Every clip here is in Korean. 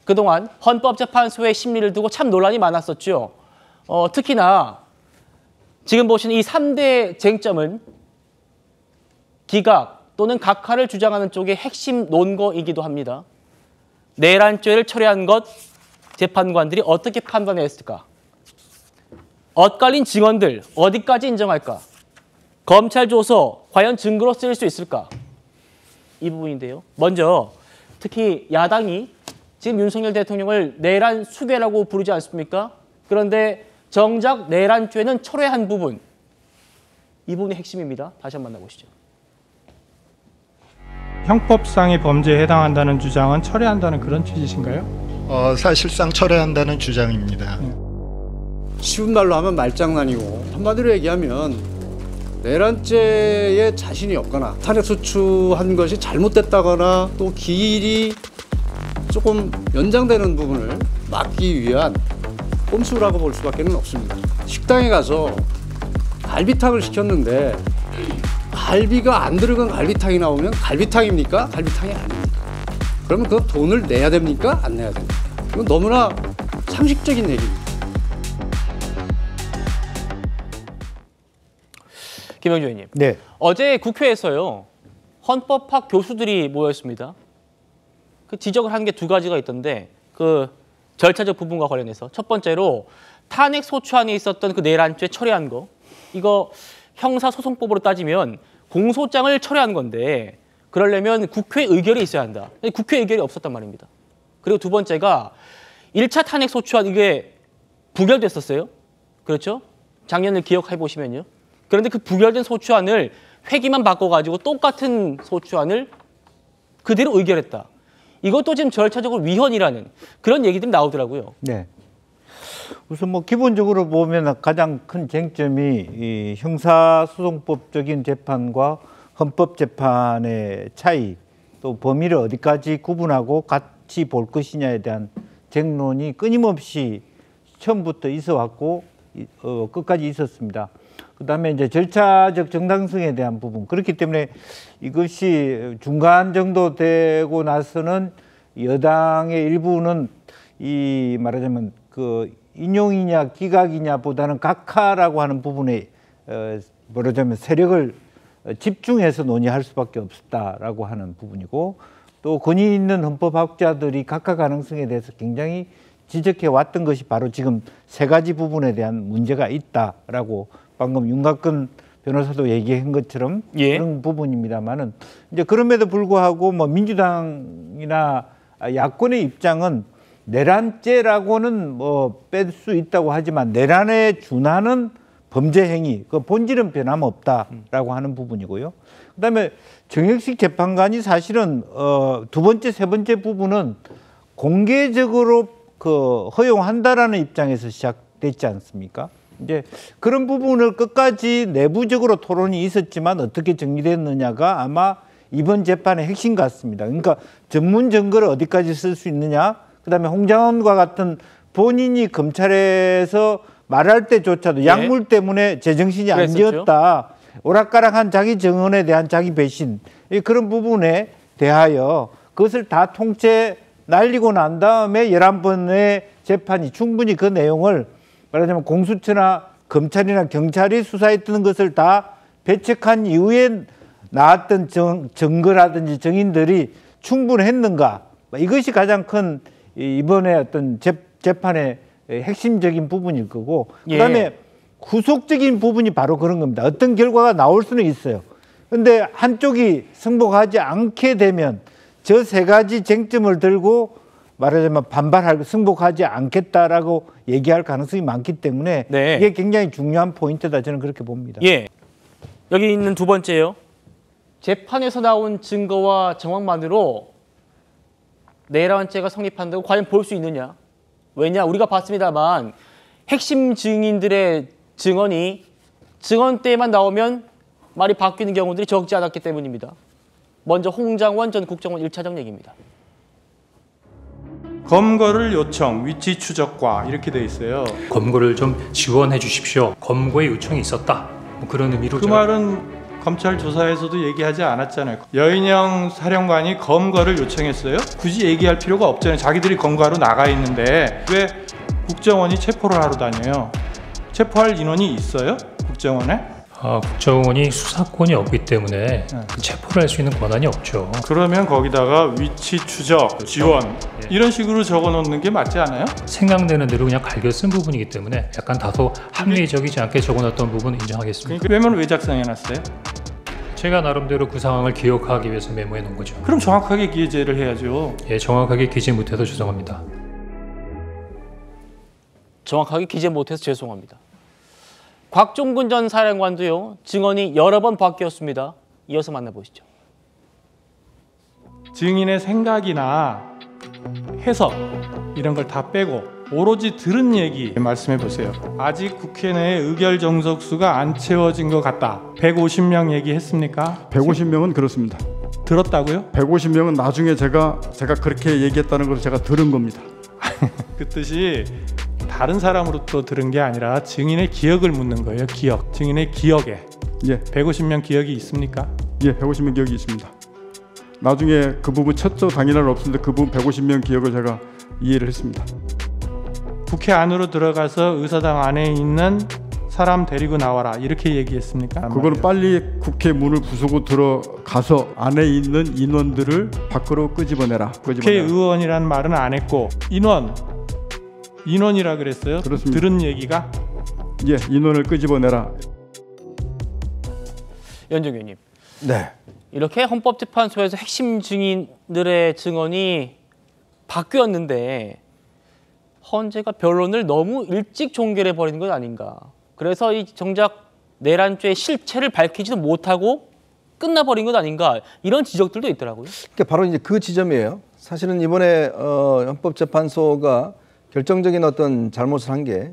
그동안 헌법재판소의 심리를 두고 참 논란이 많았었죠. 특히나 지금 보시는 이 3대 쟁점은 기각 또는 각하를 주장하는 쪽의 핵심 논거이기도 합니다. 내란죄를 철회한 것 재판관들이 어떻게 판단했을까? 엇갈린 증언들 어디까지 인정할까? 검찰 조서 과연 증거로 쓰일 수 있을까? 이 부분인데요. 먼저 특히 야당이 지금 윤석열 대통령을 내란 수괴라고 부르지 않습니까? 그런데 정작 내란죄는 철회한 부분, 이 부분이 핵심입니다. 다시 한번 만나보시죠. 형법상의 범죄에 해당한다는 주장은 철회한다는 그런 취지신가요? 사실상 철회한다는 주장입니다. 쉬운 말로 하면 말장난이고, 한마디로 얘기하면 내란죄에 자신이 없거나 탄핵소추한 것이 잘못됐다거나 또 기일이 조금 연장되는 부분을 막기 위한 꼼수라고 볼 수밖에 없습니다. 식당에 가서 갈비탕을 시켰는데 갈비가 안 들어간 갈비탕이 나오면 갈비탕입니까? 갈비탕이 아닙니다. 그러면 그 돈을 내야 됩니까? 안 내야 됩니까? 이건 너무나 상식적인 얘기입니다. 김영주 의원님. 네. 어제 국회에서요. 헌법학 교수들이 모였습니다. 그 지적을 한 게 두 가지가 있던데 그 절차적 부분과 관련해서 첫 번째로 탄핵 소추안에 있었던 그 내란죄 철회한 거 이거 형사소송법으로 따지면 공소장을 철회한 건데 그러려면 국회 의결이 있어야 한다. 국회 의결이 없었단 말입니다. 그리고 두 번째가 1차 탄핵 소추안 이게 부결됐었어요. 그렇죠? 작년을 기억해 보시면요. 그런데 그 부결된 소추안을 회기만 바꿔가지고 똑같은 소추안을 그대로 의결했다. 이것도 지금 절차적으로 위헌이라는 그런 얘기들이 나오더라고요. 네. 우선 뭐 기본적으로 보면 가장 큰 쟁점이 이 형사소송법적인 재판과 헌법재판의 차이, 또 범위를 어디까지 구분하고 같이 볼 것이냐에 대한 쟁론이 끊임없이 처음부터 있어 왔고 끝까지 있었습니다. 그다음에 이제 절차적 정당성에 대한 부분. 그렇기 때문에 이것이 중간 정도 되고 나서는 여당의 일부는 이 말하자면 그 인용이냐 기각이냐 보다는 각하라고 하는 부분에 말하자면 세력을 집중해서 논의할 수밖에 없었다라고 하는 부분이고, 또 권위 있는 헌법학자들이 각하 가능성에 대해서 굉장히 지적해 왔던 것이 바로 지금 세 가지 부분에 대한 문제가 있다라고 방금 윤곽근 변호사도 얘기한 것처럼 그런 부분입니다만은 이제 그럼에도 불구하고 뭐 민주당이나 야권의 입장은 내란죄라고는 뭐 뺄 수 있다고 하지만 내란에 준하는 범죄 행위, 그 본질은 변함없다라고 하는 부분이고요. 그다음에 정혁식 재판관이 사실은 두 번째, 세 번째 부분은 공개적으로 그 허용한다라는 입장에서 시작됐지 않습니까? 이제 그런 부분을 끝까지 내부적으로 토론이 있었지만 어떻게 정리됐느냐가 아마 이번 재판의 핵심 같습니다. 그러니까 전문 증거를 어디까지 쓸 수 있느냐, 그다음에 홍장원과 같은 본인이 검찰에서 말할 때조차도 약물 때문에 제정신이 아니었다, 오락가락한 자기 증언에 대한 자기 배신, 그런 부분에 대하여 그것을 다 통째 날리고 난 다음에 11번의 재판이 충분히 그 내용을 말하자면 공수처나 검찰이나 경찰이 수사했던 것을 다 배척한 이후에 나왔던 증거라든지 증인들이 충분했는가, 이것이 가장 큰 이번에 어떤 재판의 핵심적인 부분일 거고, 그다음에 후속적인 부분이 바로 그런 겁니다. 어떤 결과가 나올 수는 있어요. 그런데 한쪽이 승복하지 않게 되면 저 세 가지 쟁점을 들고 말하자면 반발하고 승복하지 않겠다라고 얘기할 가능성이 많기 때문에 이게 굉장히 중요한 포인트다, 저는 그렇게 봅니다. 여기 있는 두 번째요. 재판에서 나온 증거와 정황만으로 내란죄가 성립한다고 과연 볼 수 있느냐. 왜냐, 우리가 봤습니다만 핵심 증인들의 증언이 증언 때만 나오면 말이 바뀌는 경우들이 적지 않았기 때문입니다. 먼저 홍장원 전 국정원 1차장 얘기입니다. 검거를 요청, 위치 추적과 이렇게 돼 있어요. 검거를 좀 지원해 주십시오. 검거의 요청이 있었다. 뭐 그런 의미로. 그 말은 검찰 조사에서도 얘기하지 않았잖아요. 여인영 사령관이 검거를 요청했어요? 굳이 얘기할 필요가 없잖아요. 자기들이 검거하러 나가 있는데 왜 국정원이 체포를 하러 다녀요? 체포할 인원이 있어요? 국정원에? 국정원이 수사권이 없기 때문에 체포를 할 수 있는 권한이 없죠. 그러면 거기다가 위치 추적, 지원 이런 식으로 적어놓는 게 맞지 않아요? 생각되는 대로 그냥 갈겨 쓴 부분이기 때문에 약간 다소 합리적이지 않게 적어놨던 부분은 인정하겠습니다. 그러니까 메모는 왜 작성해놨어요? 제가 나름대로 그 상황을 기억하기 위해서 메모해 놓은 거죠. 그럼 정확하게 기재를 해야죠. 예, 정확하게 기재 못해서 죄송합니다. 정확하게 기재 못해서 죄송합니다. 곽종근 전 사령관도요. 증언이 여러 번 바뀌었습니다. 이어서 만나보시죠. 증인의 생각이나 해석 이런 걸 다 빼고 오로지 들은 얘기 말씀해 보세요. 아직 국회 내에 의결 정석수가 안 채워진 것 같다. 150명 얘기했습니까? 150명은 그렇습니다. 들었다고요? 150명은 나중에 제가 그렇게 얘기했다는 걸 제가 들은 겁니다. 그 뜻이 다른 사람으로부터 들은 게 아니라 증인의 기억을 묻는 거예요. 기억. 증인의 기억에. 예, 150명 기억이 있습니까? 예, 150명 기억이 있습니다. 나중에 그 부분 쳤죠. 당연한 없는데 그 부분 150명 기억을 제가 이해를 했습니다. 국회 안으로 들어가서 의사당 안에 있는 사람 데리고 나와라 이렇게 얘기했습니까? 그거는 빨리 국회 문을 부수고 들어가서 안에 있는 인원들을 밖으로 끄집어내라. 국회의원이라는 말은 안 했고 인원이라 그랬어요? 그렇습니다. 들은 얘기가? 예, 인원을 끄집어내라. 연정 의원님. 네. 이렇게 헌법재판소에서 핵심 증인들의 증언이 바뀌었는데 헌재가 변론을 너무 일찍 종결해 버리는 것 아닌가. 그래서 이 정작 내란죄의 실체를 밝히지도 못하고 끝나버린 것 아닌가. 이런 지적들도 있더라고요. 그러니까 바로 이제 그 지점이에요. 사실은 이번에 헌법재판소가 결정적인 어떤 잘못을 한 게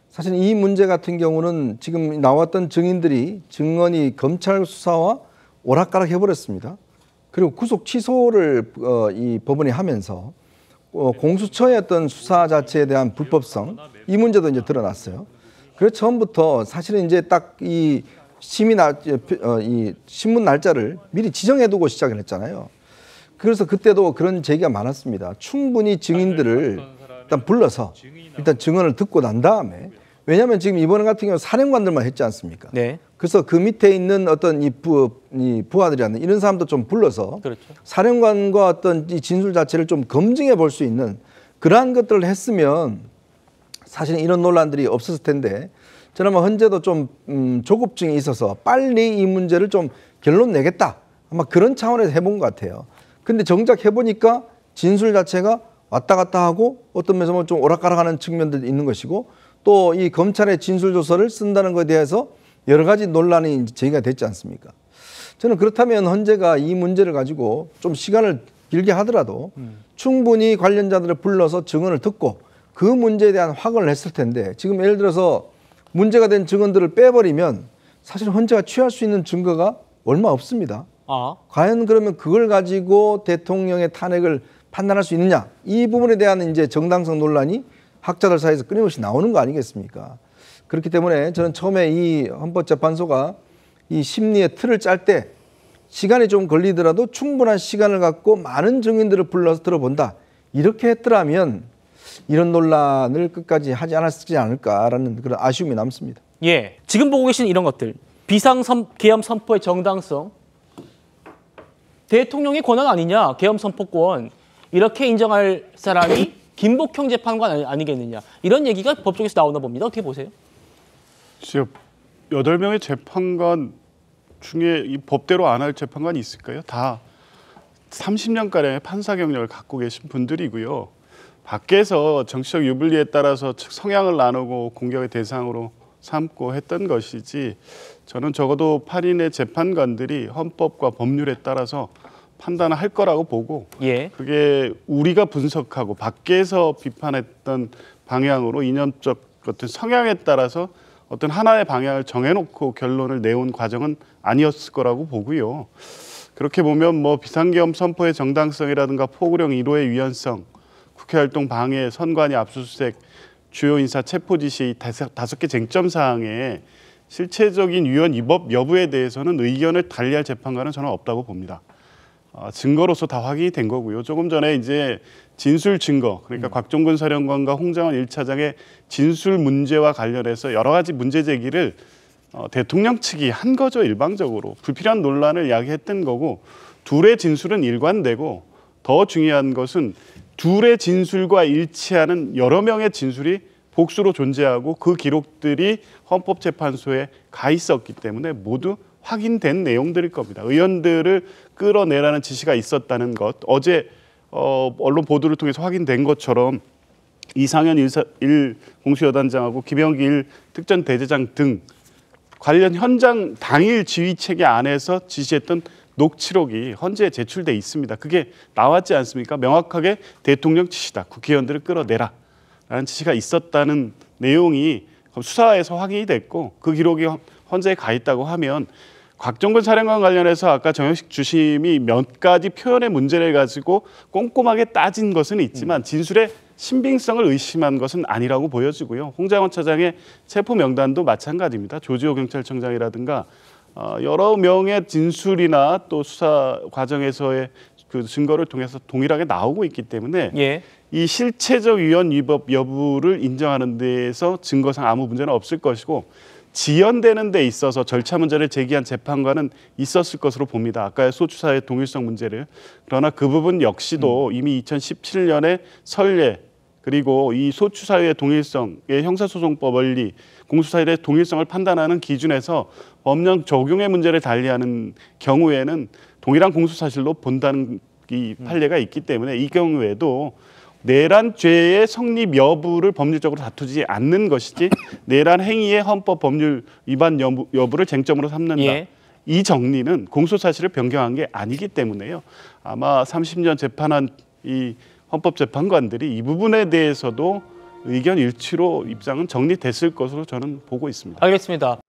사실 이 문제 같은 경우는 지금 나왔던 증인들이 증언이 검찰 수사와 오락가락 해버렸습니다. 그리고 구속 취소를 이 법원이 하면서 공수처의 어떤 수사 자체에 대한 불법성 이 문제도 이제 드러났어요. 그래서 처음부터 사실은 이제 딱 이 이 신문 날짜를 미리 지정해두고 시작을 했잖아요. 그래서 그때도 그런 제기가 많았습니다. 충분히 증인들을 일단 불러서 일단 증언을 듣고 난 다음에 왜냐하면 지금 이번 같은 경우 사령관들만 했지 않습니까? 네. 그래서 그 밑에 있는 어떤 이 부하들이라는 이런 사람도 좀 불러서 그렇죠. 사령관과 어떤 이 진술 자체를 좀 검증해 볼 수 있는 그러한 것들을 했으면 사실 이런 논란들이 없었을 텐데 저는 아마 헌재도 좀 조급증이 있어서 빨리 이 문제를 좀 결론 내겠다 아마 그런 차원에서 해본 것 같아요. 근데 정작 해보니까 진술 자체가 왔다 갔다 하고 어떤 면에서 좀 오락가락하는 측면들도 있는 것이고 또 이 검찰의 진술 조서를 쓴다는 것에 대해서 여러 가지 논란이 제기가 됐지 않습니까? 저는 그렇다면 헌재가 이 문제를 가지고 좀 시간을 길게 하더라도 충분히 관련자들을 불러서 증언을 듣고 그 문제에 대한 확언을 했을 텐데 지금 예를 들어서 문제가 된 증언들을 빼버리면 사실 헌재가 취할 수 있는 증거가 얼마 없습니다. 과연 그러면 그걸 가지고 대통령의 탄핵을 판단할 수 있느냐 이 부분에 대한 이제 정당성 논란이 학자들 사이에서 끊임없이 나오는 거 아니겠습니까? 그렇기 때문에 저는 처음에 이 헌법재판소가 이 심리의 틀을 짤 때 시간이 좀 걸리더라도 충분한 시간을 갖고 많은 증인들을 불러서 들어본다. 이렇게 했더라면 이런 논란을 끝까지 하지 않았지 않을까라는 그런 아쉬움이 남습니다. 예, 지금 보고 계신 이런 것들. 비상계엄 선포의 정당성. 대통령의 권한 아니냐, 계엄 선포권. 이렇게 인정할 사람이 김복형 재판관 아니겠느냐. 이런 얘기가 법조계에서 나오나 봅니다. 어떻게 보세요? 8명의 재판관 중에 이 법대로 안 할 재판관이 있을까요? 다 30년가량의 판사 경력을 갖고 계신 분들이고요. 밖에서 정치적 유불리에 따라서 성향을 나누고 공격의 대상으로 삼고 했던 것이지 저는 적어도 8인의 재판관들이 헌법과 법률에 따라서 판단을 할 거라고 보고 그게 우리가 분석하고 밖에서 비판했던 방향으로 이념적 어떤 성향에 따라서 어떤 하나의 방향을 정해놓고 결론을 내온 과정은 아니었을 거라고 보고요. 그렇게 보면 뭐 비상계엄 선포의 정당성이라든가 포구령 1호의 위헌성, 국회활동 방해, 선관위 압수수색, 주요 인사 체포 지시 5개 쟁점 사항에 실체적인 위헌 위법 여부에 대해서는 의견을 달리할 재판관은 저는 없다고 봅니다. 증거로서 다 확인이 된 거고요. 조금 전에 이제 진술 증거, 그러니까 곽종근 사령관과 홍장원 1차장의 진술 문제와 관련해서 여러 가지 문제 제기를 대통령 측이 한 거죠. 일방적으로 불필요한 논란을 야기했던 거고, 둘의 진술은 일관되고, 더 중요한 것은 둘의 진술과 일치하는 여러 명의 진술이 복수로 존재하고 그 기록들이 헌법재판소에 가 있었기 때문에 모두 확인된 내용들일 겁니다. 의원들을 끌어내라는 지시가 있었다는 것, 어제 언론 보도를 통해서 확인된 것처럼 이상현 1 공수여단장하고 김영기 1 특전대대장 등 관련 현장 당일 지휘체계 안에서 지시했던 녹취록이 헌재에 제출돼 있습니다. 그게 나왔지 않습니까? 명확하게 대통령 지시다. 국회의원들을 끌어내라. 라는 지시가 있었다는 내용이 수사에서 확인이 됐고, 그 기록이 헌재에 가 있다고 하면 곽종근 사령관 관련해서 아까 정영식 주심이 몇 가지 표현의 문제를 가지고 꼼꼼하게 따진 것은 있지만 진술의 신빙성을 의심한 것은 아니라고 보여지고요. 홍장원 차장의 체포 명단도 마찬가지입니다. 조지호 경찰청장이라든가 여러 명의 진술이나 또 수사 과정에서의 그 증거를 통해서 동일하게 나오고 있기 때문에 예. 이 실체적 위헌 위법 여부를 인정하는 데에서 증거상 아무 문제는 없을 것이고, 지연되는 데 있어서 절차 문제를 제기한 재판관은 있었을 것으로 봅니다. 아까의 소추사의 동일성 문제를. 그러나 그 부분 역시도 이미 2017년에 선례, 그리고 이 소추사유의 동일성의 형사소송법 원리, 공수사유의 동일성을 판단하는 기준에서 법령 적용의 문제를 달리하는 경우에는 동일한 공수사실로 본다는 이 판례가 있기 때문에 이 경우에도 내란 죄의 성립 여부를 법률적으로 다투지 않는 것이지 내란 행위의 헌법 법률 위반 여부를 쟁점으로 삼는다. 예. 이 정리는 공소사실을 변경한 게 아니기 때문에요. 아마 30년 재판한 이 헌법재판관들이 이 부분에 대해서도 의견 일치로 입장은 정리됐을 것으로 저는 보고 있습니다. 알겠습니다.